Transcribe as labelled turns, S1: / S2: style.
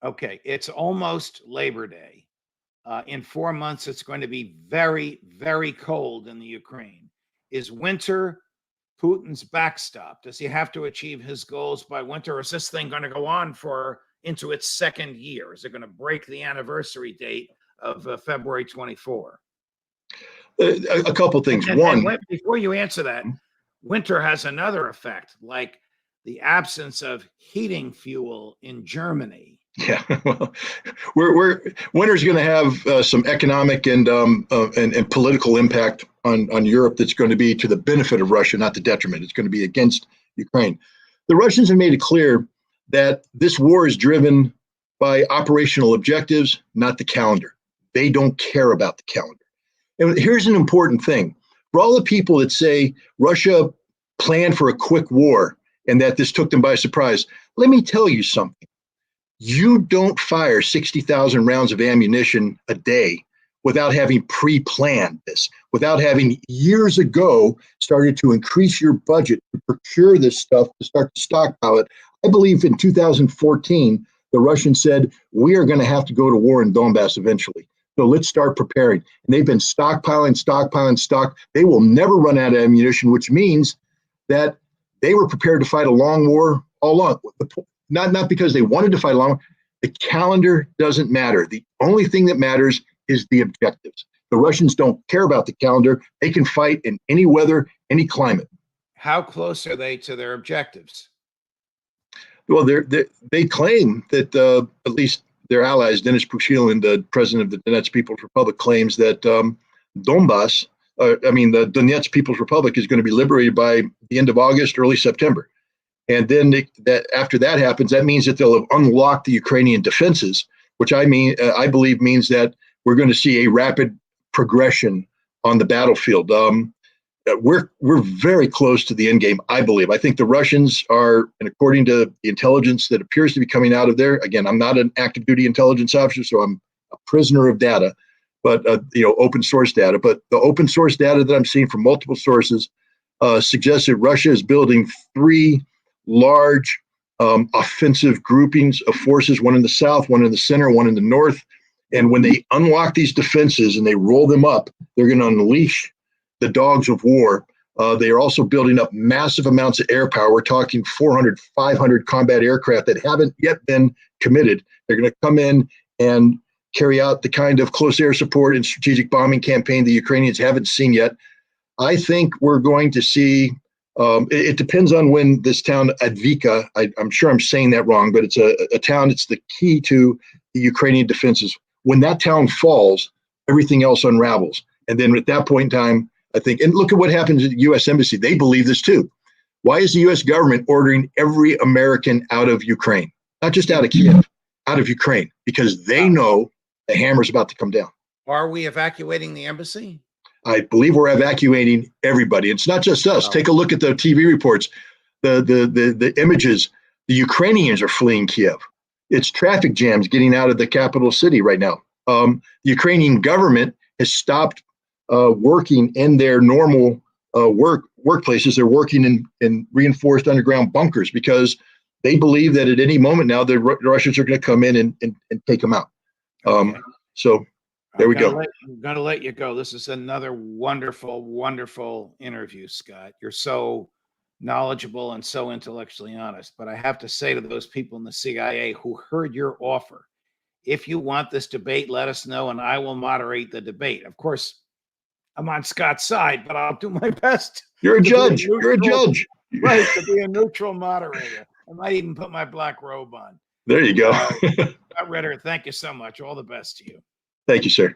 S1: Okay, it's almost Labor Day. In 4 months, it's going to be very, very cold in the Ukraine. Is winter Putin's backstop? Does he have to achieve his goals by winter, or is this thing going to go on for into its second year? Is it going to break the anniversary date of February 24?
S2: A couple things.
S1: Before you answer that, winter has another effect, like the absence of heating fuel in Germany.
S2: Yeah, well, winter's going to have some economic and political impact on Europe that's going to be to the benefit of Russia, not the detriment. It's going to be against Ukraine. The Russians have made it clear that this war is driven by operational objectives, not the calendar. They don't care about the calendar. And here's an important thing. For all the people that say Russia planned for a quick war and that this took them by surprise, let me tell you something. You don't fire 60,000 rounds of ammunition a day without having pre-planned this, without having years ago started to increase your budget to procure this stuff, to start to stockpile it. I believe in 2014, the Russians said, we are going to have to go to war in Donbass eventually. So let's start preparing. And they've been stockpiling. They will never run out of ammunition, which means that they were prepared to fight a long war all along. Not because they wanted to fight a long war. The calendar doesn't matter. The only thing that matters is the objectives. The Russians don't care about the calendar. They can fight in any weather, any climate.
S1: How close are they to their objectives?
S2: Well, they claim that at least their allies, Denis Pushilin, the president of the Donetsk People's Republic, claims that the Donetsk People's Republic is going to be liberated by the end of August, early September. And then after that happens, that means that they'll have unlocked the Ukrainian defenses, which I believe means that we're going to see a rapid progression on the battlefield. We're very close to the end game, I believe. I think the Russians are, and according to the intelligence that appears to be coming out of there, again, I'm not an active duty intelligence officer, so I'm a prisoner of data, but open source data. But the open source data that I'm seeing from multiple sources suggests that Russia is building 3 large offensive groupings of forces, one in the south, one in the center, one in the north. And when they unlock these defenses and they roll them up, they're going to unleash the dogs of war. They are also building up massive amounts of air power. We're talking 400, 500 combat aircraft that haven't yet been committed. They're going to come in and carry out the kind of close air support and strategic bombing campaign the Ukrainians haven't seen yet. I think we're going to see, it depends on when this town, Advika, I'm sure I'm saying that wrong, but it's a town, it's the key to the Ukrainian defenses. When that town falls, everything else unravels. And then at that point in time, I think, and look at what happens at the U.S. Embassy. They believe this too. Why is the U.S. government ordering every American out of Ukraine? Not just out of Kiev, out of Ukraine, because they know the hammer's about to come down.
S1: Are we evacuating the embassy?
S2: I believe we're evacuating everybody. It's not just us. Take a look at the TV reports, the images. The Ukrainians are fleeing Kiev. It's traffic jams getting out of the capital city right now. The Ukrainian government has stopped working in their normal workplaces. They're working in reinforced underground bunkers because they believe that at any moment now the Russians are going to come in and take them out.
S1: Okay.
S2: So there we go.
S1: I'm going to let you go. This is another wonderful, wonderful interview, Scott. You're so knowledgeable and so intellectually honest. But I have to say to those people in the CIA who heard your offer, if you want this debate, let us know and I will moderate the debate. Of course, I'm on Scott's side, but I'll do my best.
S2: You're a judge. You're a judge.
S1: Right, to be a neutral moderator. I might even put my black robe on.
S2: There you go.
S1: Ritter, thank you so much. All the best to you.
S2: Thank you, sir.